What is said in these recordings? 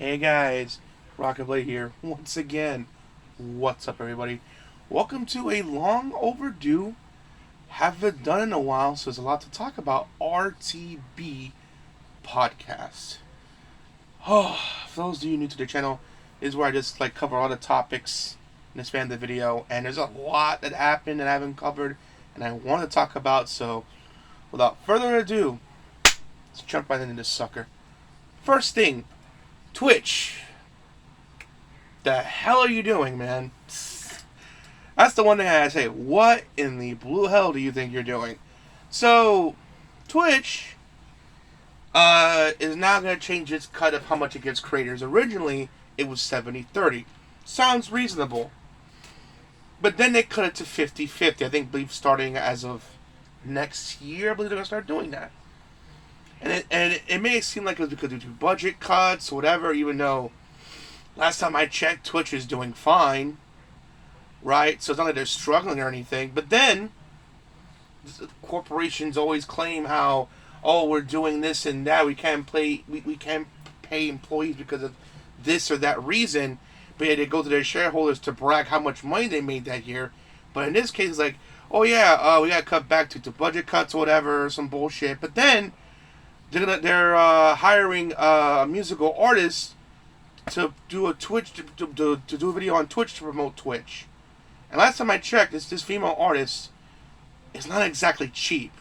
Hey guys, Rockingtheblade here once again. What's up, everybody? Welcome to a long overdue, haven't done in a while, so there's a lot to talk about. RTB Podcast. Oh, for those of you new to the channel, this is where I just cover all the topics in the span of the video, and there's a lot that happened that I haven't covered, and I want to talk about. So, without further ado, let's jump right into this sucker. First thing. Twitch. The hell are you doing, man? That's the one thing I gotta say. What in the blue hell do you think you're doing? So, Twitch is now going to change its cut of how much it gives creators. Originally, it was 70-30. Sounds reasonable. But then they cut it to 50-50. I believe starting as of next year, I believe they're going to start doing that. And it may seem like it was because of budget cuts or whatever, even though last time I checked, Twitch is doing fine, right? So it's not like they're struggling or anything. But then, corporations always claim how, oh, we're doing this and that. We can't pay employees because of this or that reason. But yet they go to their shareholders to brag how much money they made that year. But in this case, it's like, oh yeah, we got cut back to budget cuts or whatever, some bullshit. But then they're hiring musical artists to do a Twitch to do a video on Twitch to promote Twitch. And last time I checked, this female artist is not exactly cheap.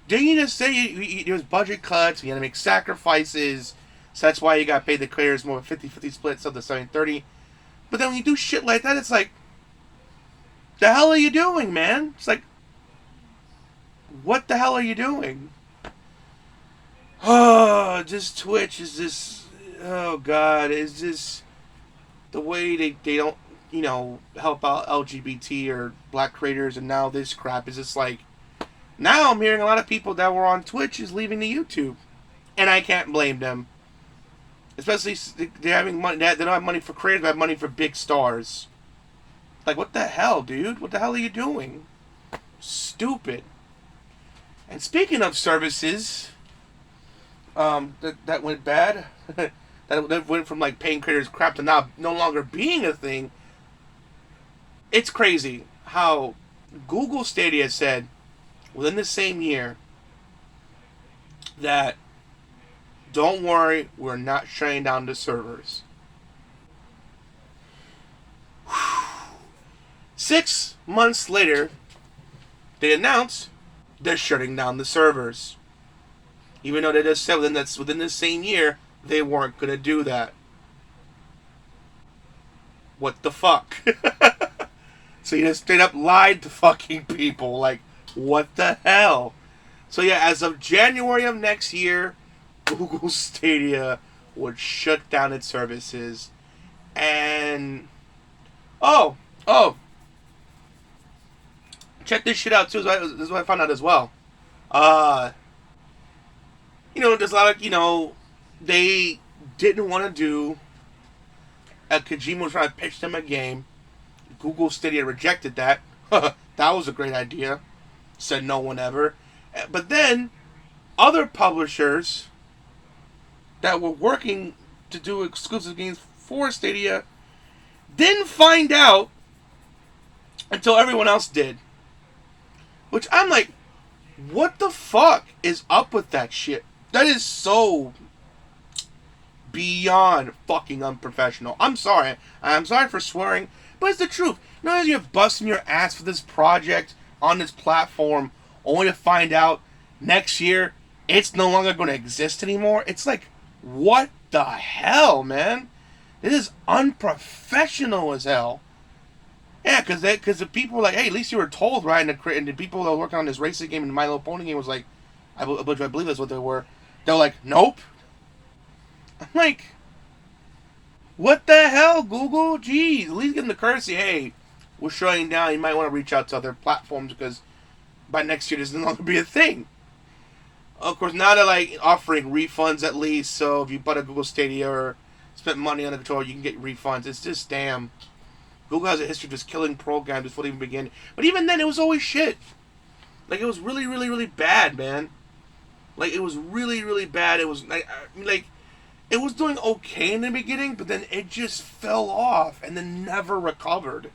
Didn't you just say there was budget cuts, you had to make sacrifices, so that's why you got paid the creators more of a 50-50 split, so the 70-30. But then when you do shit like that, it's like, the hell are you doing, man? It's like, what the hell are you doing? Oh, just Twitch is just, oh God, it's just the way they don't, help out LGBT or black creators, and now this crap is just like, now I'm hearing a lot of people that were on Twitch is leaving the YouTube. And I can't blame them. Especially, they're having money, they don't have money for creators, they have money for big stars. Like, what the hell, dude? What the hell are you doing? Stupid. And speaking of services, that went bad. that went from paying creators crap to now no longer being a thing. It's crazy how Google Stadia said within the same year that don't worry, we're not shutting down the servers. 6 months later, they announced they're shutting down the servers. Even though they just said within the same year, they weren't going to do that. What the fuck? So you just straight up lied to fucking people. Like, what the hell? So yeah, as of January of next year, Google Stadia would shut down its services. And oh, check this shit out too. This is what I found out as well. There's a lot of, they didn't want to do, Kojima was trying to pitch them a game. Google Stadia rejected that. That was a great idea. Said no one ever. But then, other publishers that were working to do exclusive games for Stadia didn't find out until everyone else did. Which I'm like, what the fuck is up with that shit? That is so beyond fucking unprofessional. I'm sorry. I'm sorry for swearing, but it's the truth. As you're busting your ass for this project on this platform, only to find out next year it's no longer going to exist anymore. It's like, what the hell, man? This is unprofessional as hell. Yeah, because the people were like, hey, at least you were told, right? And the people that were working on this racing game and the My Little Pony game was like, I believe that's what they were. They were like, nope. I'm like, what the hell, Google? Jeez, at least give them the courtesy. Hey, we're shutting down. You might want to reach out to other platforms because by next year this is no longer be a thing. Of course, now they're offering refunds at least. So if you bought a Google Stadia or spent money on the controller, you can get refunds. It's just damn. Google has a history of just killing programs before they even begin. But even then, it was always shit. It was really, really, really bad, man. It was really, really bad. It was it was doing okay in the beginning, but then it just fell off and then never recovered.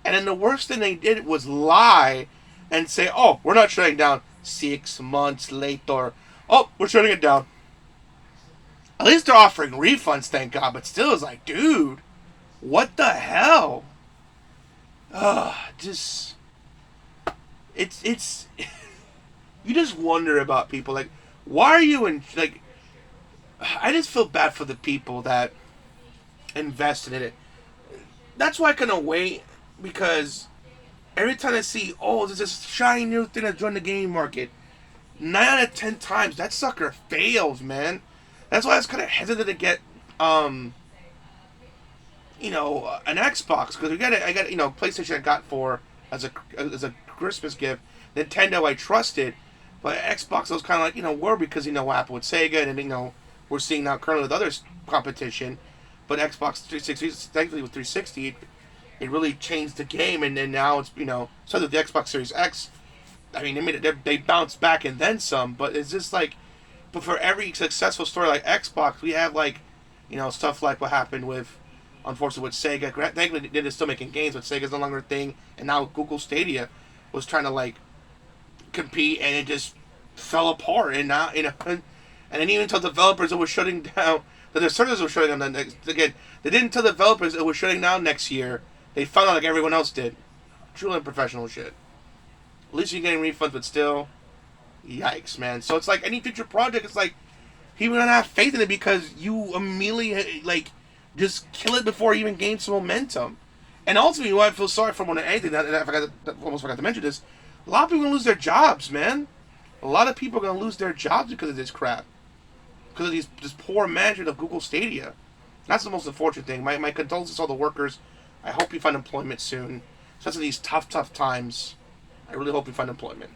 And then the worst thing they did was lie and say, "Oh, we're not shutting down." 6 months later, "Oh, we're shutting it down." At least they're offering refunds, thank God. But still, it's like, dude, what the hell? Just it's you just wonder about people like, why are you in like? I just feel bad for the people that invested in it. That's why I couldn't wait, because every time I see, oh, there's this shiny new thing that joined the gaming market, 9 out of 10 times that sucker fails, man. That's why I was kind of hesitant to get, an Xbox, because I got PlayStation I got for as a Christmas gift. Nintendo I trusted, but Xbox I was kind of like worried because what happened with Sega, and then we're seeing now currently with other competition. But Xbox 360, thankfully with 360, it really changed the game, and then now it's so that the Xbox Series X, I mean they bounced back and then some, but it's just like, but for every successful story like Xbox, we have like stuff like what happened with, unfortunately, with Sega. Thankfully they're still making games, but Sega's no longer a thing, and now Google Stadia was trying to like compete, and it just fell apart, and now and then even tell developers it was shutting down. That their servers were shutting down. Again, they didn't tell developers it was shutting down next year. They found out like everyone else did. Truly unprofessional shit. At least you're getting refunds, but still, yikes, man. So it's like any future project, it's like people don't have faith in it because you immediately like just kill it before it even gains some momentum. And ultimately, what I feel sorry for more than anything, that almost forgot to mention this, a lot of people are gonna lose their jobs, man. A lot of people are gonna lose their jobs because of this crap. Because of this poor management of Google Stadia. That's the most unfortunate thing. My condolences to all the workers. I hope you find employment soon. Especially in these tough times. I really hope you find employment.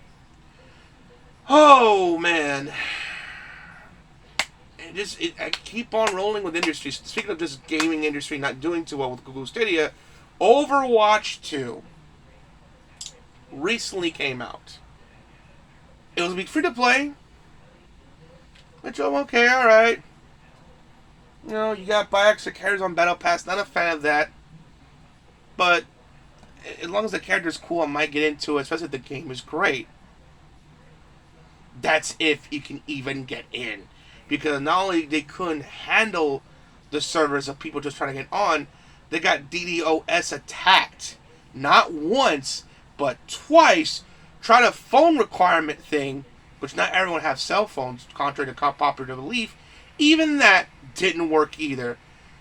Oh, man. I keep on rolling with industries. Speaking of just gaming industry not doing too well with Google Stadia, OverWatch 2 recently came out. It was free to play, which I'm okay, alright. You got buy extra characters on Battle Pass. Not a fan of that. But as long as the character's cool, I might get into it, especially if the game is great. That's if you can even get in. Because not only they couldn't handle the servers of people just trying to get on, they got DDoS attacked. Not once, but twice. Tried a phone requirement thing, which not everyone has cell phones, contrary to popular belief. Even that didn't work either.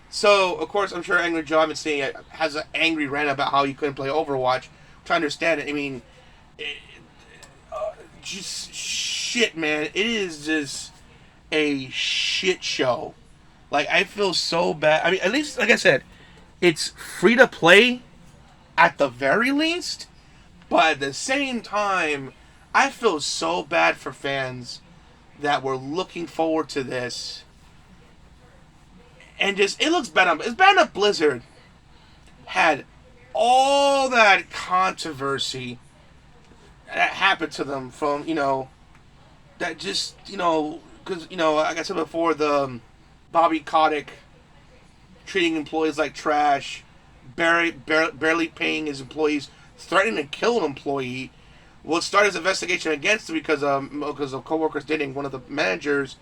So, of course, I'm sure Angry Joe, I've been seeing it, has an angry rant about how you couldn't play Overwatch. To understand it, I mean, just shit, man. It is just a shit show. Like, I feel so bad. I mean, at least, like I said, it's free to play at the very least. But at the same time, I feel so bad for fans that were looking forward to this. And just, it looks bad. It's bad enough Blizzard had all that controversy that happened to them from, that just, because, like I said before, the Bobby Kotick treating employees like trash, barely paying his employees, threatening to kill an employee. Well, it started his investigation against him because of coworkers dating one of the managers.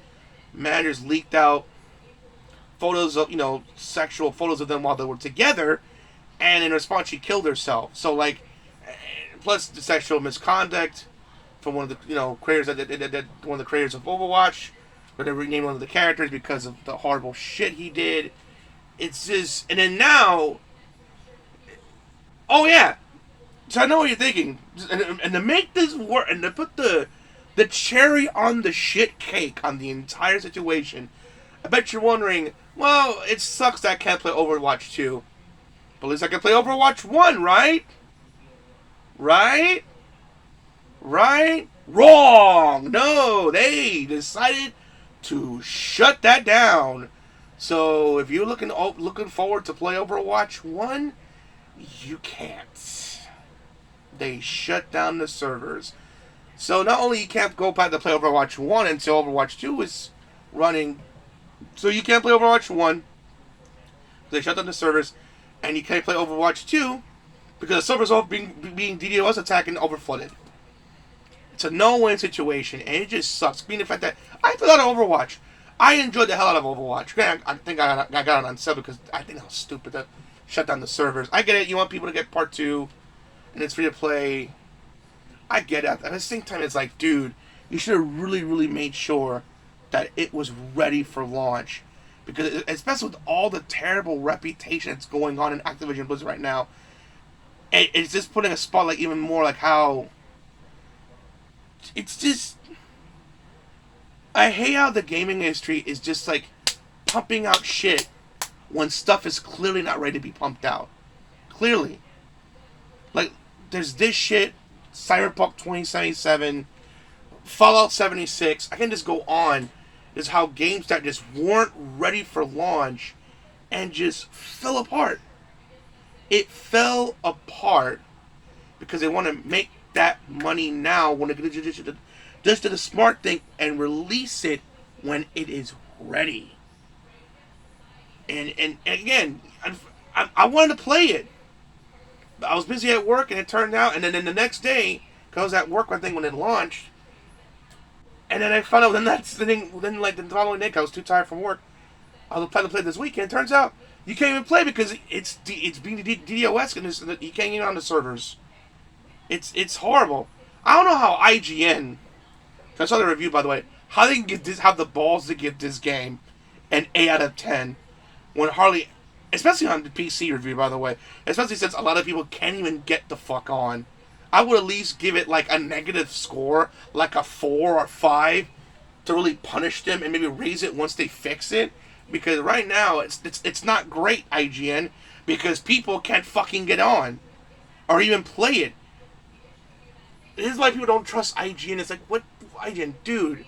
Managers leaked out photos of, sexual photos of them while they were together, and in response, she killed herself. So, like, plus the sexual misconduct from one of the, creators that one of the creators of Overwatch, where they renamed one of the characters because of the horrible shit he did. It's just, and then now, oh yeah, so I know what you're thinking, and to make this work, and to put the cherry on the shit cake on the entire situation, I bet you're wondering, well, it sucks that I can't play Overwatch 2. But at least I can play Overwatch 1, right? Right? Wrong! No, they decided to shut that down. So if you're looking forward to play Overwatch 1, you can't. They shut down the servers. So not only you can't go back to play Overwatch 1 until Overwatch 2 is running, So you can't play Overwatch 1. They shut down the servers. And you can't play Overwatch 2 because the servers all being DDoS attacked and overflooded. It's a no-win situation, and it just sucks. Being the fact that I played a lot of Overwatch. I enjoyed the hell out of Overwatch. I think I got it on sale because I think how stupid to shut down the servers. I get it. You want people to get part 2, and it's free to play. I get it. At the same time, it's like, dude, you should have really, really made sure that it was ready for launch. Because especially with all the terrible reputation that's going on in Activision Blizzard right now, it's just putting a spotlight even more like how it's just. I hate how the gaming industry is just like pumping out shit when stuff is clearly not ready to be pumped out. Clearly. Like, there's this shit, Cyberpunk 2077, Fallout 76. I can just go on. Is how games that just weren't ready for launch and just fell apart. It fell apart because they want to make that money now when they just do the smart thing and release it when it is ready. And again, I wanted to play it. I was busy at work and it turned out, and then the next day, because I was at work, I think, when it launched. And then I found out, then like the following day, I was too tired from work. I was planning to play this weekend. Turns out you can't even play because it's being DDoS and you can't get on the servers. It's horrible. I don't know how IGN. I saw the review, by the way. How they can have the balls to give this game an 8 out of 10 when hardly, especially on the PC review, by the way, especially since a lot of people can't even get the fuck on. I would at least give it like a negative score, like a 4 or 5, to really punish them and maybe raise it once they fix it. Because right now it's not great, IGN, because people can't fucking get on or even play it. This is why people don't trust IGN. It's like, what, IGN, dude?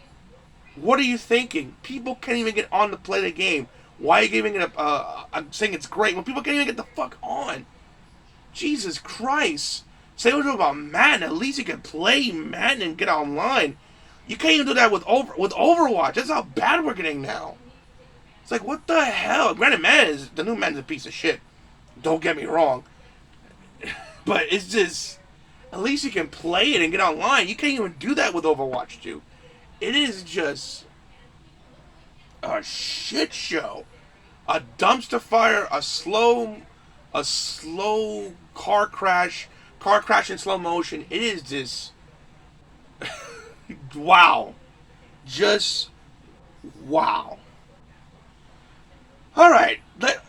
What are you thinking? People can't even get on to play the game. Why are you giving it I'm saying it's great when people can't even get the fuck on? Jesus Christ. Say what about Madden. At least you can play Madden and get online. You can't even do that with Overwatch. That's how bad we're getting now. It's like, what the hell? Granted, the new Madden's a piece of shit. Don't get me wrong. But it's just, at least you can play it and get online. You can't even do that with Overwatch 2. It is just a shit show. A dumpster fire, a slow car crash in slow motion. It is just wow. Just wow. Alright,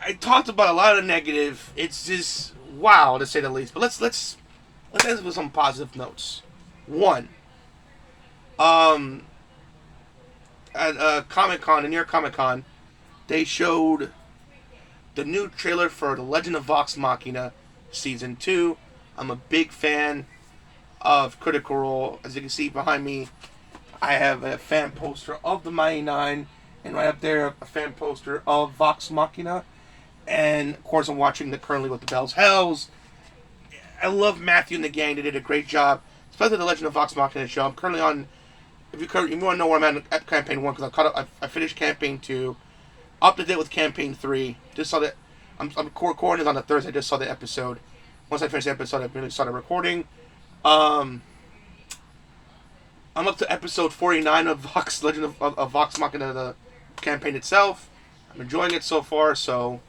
I talked about a lot of negative. It's just wow, to say the least. But let's end with some positive notes. One, at Comic-Con, New York Comic-Con, they showed the new trailer for The Legend of VOX Machina Season 2. I'm a big fan of Critical Role. As you can see behind me, I have a fan poster of the Mighty Nine, and right up there, a fan poster of VOX Machina. And, of course, I'm watching currently with the Bell's Hells. I love Matthew and the gang. They did a great job, especially The Legend of VOX Machina show. I'm currently on, if you want to know where I'm at Campaign 1, because I finished Campaign 2, up to date with Campaign 3. Just saw that, I'm recording this on a Thursday. I just saw the episode. Once I finished the episode, I really started recording. I'm up to episode 49 of VOX Legend of VOX Machina, the campaign itself. I'm enjoying it so far, so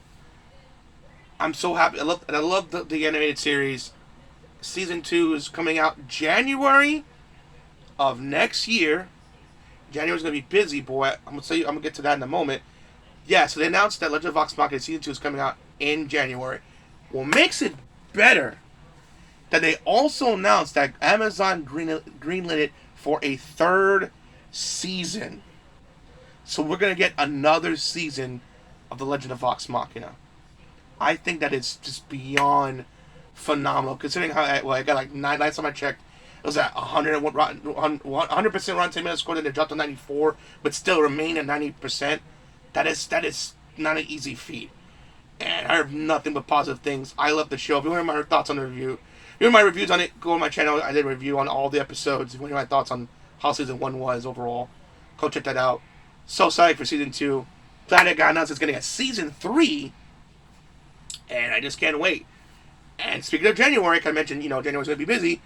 I'm so happy. I love the animated series. Season 2 is coming out January of next year. January's gonna be busy, boy. I'm gonna get to that in a moment. Yeah, so they announced that Legend of VOX Machina Season 2 is coming out in January. What makes it better that they also announced that Amazon greenlit it for a 3rd season. So we're going to get another season of The Legend of VOX Machina. I think that is just beyond phenomenal, considering how I got like 9, last time I checked, it was at 100% Rotten Tomatoes score, then it dropped to 94, but still remain at 90%. That is not an easy feat. And I heard nothing but positive things. I love the show. If you want to hear my thoughts on the review, if you want my reviews on it, go on my channel. I did a review on all the episodes. If you want to hear my thoughts on how Season 1 was overall, go check that out. So psyched for Season 2. glad it got announced it's getting a season 3, and I just can't wait. And speaking of January, like I mentioned, January's going to be busy.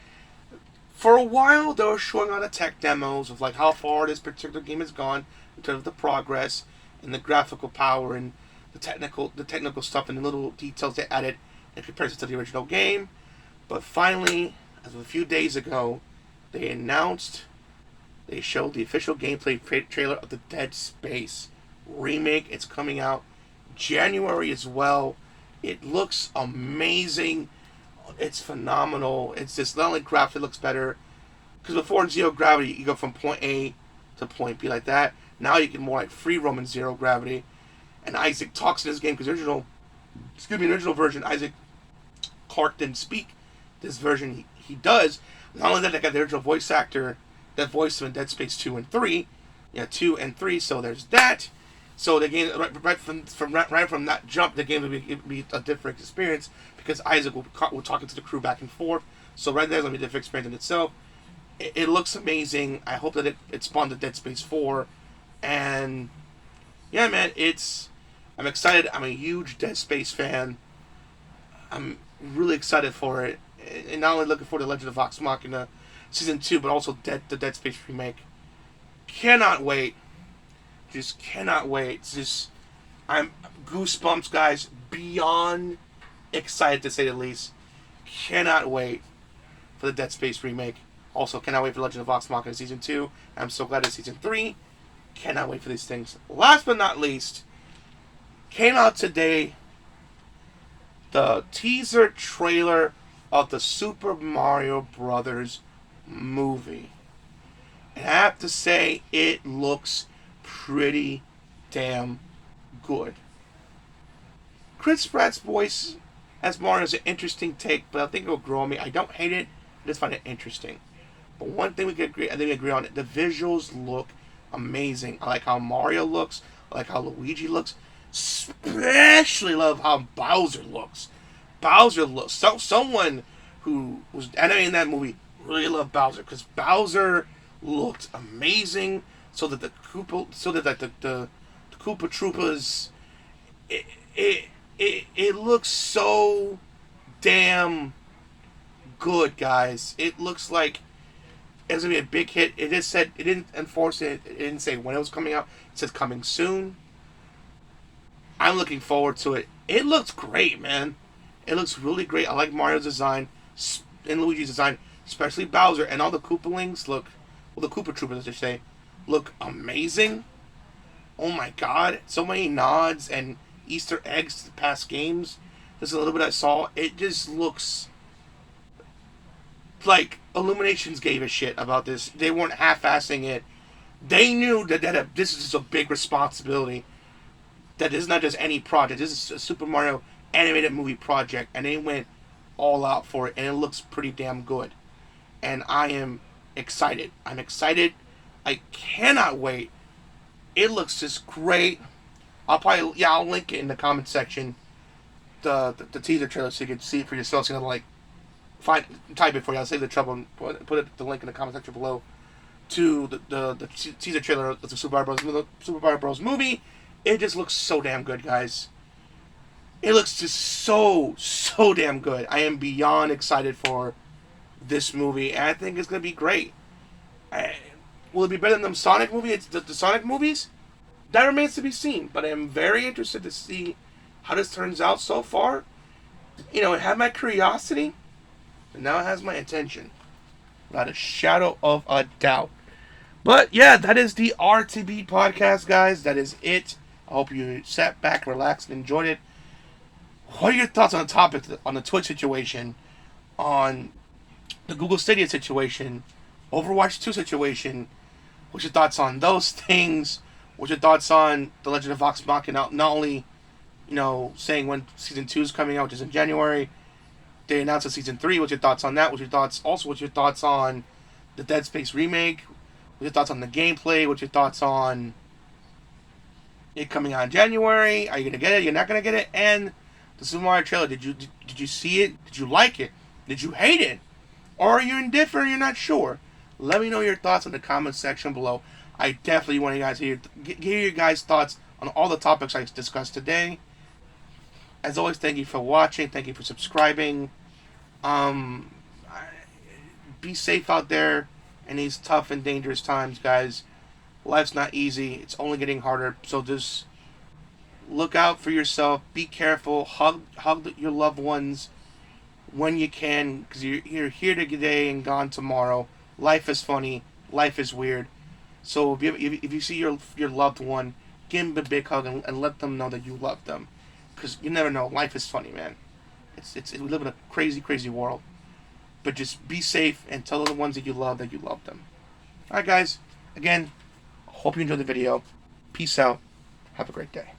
For a while, they were showing on the tech demos of like how far this particular game has gone in terms of the progress and the graphical power and the technical stuff and the little details they added in comparison to the original game. But finally, as of a few days ago, they showed the official gameplay trailer of the Dead Space remake. It's coming out January as well. It looks amazing. It's phenomenal. It's just not only graphic looks better, because before in Zero Gravity you go from point A to point B like that. Now you can more like free roam in Zero Gravity. And Isaac talks in this game because the original version Isaac Clarke didn't speak. This version he does. Not only that, they got the original voice actor that voiced him in Dead Space 2 and 3. 2 and 3. So there's that. So the game right from that jump, the game will be a different experience because Isaac will talking to the crew back and forth. So right there's gonna be a different experience in itself. It looks amazing. I hope that it spawned the Dead Space 4, and yeah, man, I'm excited. I'm a huge Dead Space fan. I'm really excited for it, and not only looking for the Legend of VOX Machina Season 2, but also the Dead Space remake. Cannot wait. Just cannot wait. I'm goosebumps, guys. Beyond excited, to say the least. Cannot wait for the Dead Space remake. Also, cannot wait for Legend of VOX Machina Season 2. I'm so glad it's Season 3. Cannot wait for these things. Last but not least, came out today the teaser trailer of the Super Mario Brothers movie. And I have to say, it looks pretty damn good. Chris Pratt's voice as Mario is an interesting take, but I think it'll grow on me. I don't hate it, I just find it interesting. But one thing I think we agree on it, the visuals look amazing. I like how Mario looks, I like how Luigi looks. Especially love how Bowser looks. Someone who was animating that movie really loved Bowser, because Bowser looked amazing. So that the Koopa Troopas, it looks so damn good, guys. It looks like it's gonna be a big hit. It just said it didn't enforce it. It didn't say when it was coming out. It said coming soon. I'm looking forward to it. It looks great, man. It looks really great. I like Mario's design and Luigi's design, especially Bowser, and all the Koopalings the Koopa Troopers, I should say, look amazing. Oh my god, so many nods and Easter eggs to past games. There's a little bit I saw. It just looks like Illuminations gave a shit about this. They weren't half-assing it. They knew that this is a big responsibility. That this is not just any project. This is a Super Mario animated movie project, and they went all out for it, and it looks pretty damn good. And I am excited. I'm excited. I cannot wait. It looks just great. I'll link it in the comment section, the teaser trailer, so you can see it for yourself. So you can type it for you. I'll save the trouble and put the link in the comment section below to the teaser trailer of the Super Mario Bros. Movie. It just looks so damn good, guys. It looks just so damn good. I am beyond excited for this movie, and I think it's gonna be great. Will it be better than the Sonic movie? The Sonic movies? That remains to be seen, but I am very interested to see how this turns out so far. It had my curiosity, and now it has my attention. Without a shadow of a doubt. But yeah, that is the RTB podcast, guys. That is it. I hope you sat back, relaxed, and enjoyed it. What are your thoughts on the topic, on the Twitch situation, on the Google Stadia situation, Overwatch 2 situation? What's your thoughts on those things? What's your thoughts on the Legend of VOX Machina? Not only, saying when Season 2 is coming out, which is in January, they announced a Season 3. What's your thoughts on that? What's your thoughts on the Dead Space remake? What's your thoughts on the gameplay? What's your thoughts on it coming out in January? Are you going to get it? You're not going to get it? And the Super Mario trailer, did you see it? Did you like it? Did you hate it? Or are you indifferent and you're not sure? Let me know your thoughts in the comment section below. I definitely want you guys to hear your guys' thoughts on all the topics I discussed today. As always, thank you for watching. Thank you for subscribing. Um, be safe out there in these tough and dangerous times, guys. Life's not easy. It's only getting harder. So just look out for yourself. Be careful. Hug your loved ones when you can, because you're here today and gone tomorrow. Life is funny. Life is weird. So if you see your loved one, give them a big hug and let them know that you love them, because you never know. Life is funny, man. We live in a crazy, crazy world. But just be safe and tell the ones that you love them. All right, guys. Again, hope you enjoyed the video. Peace out. Have a great day.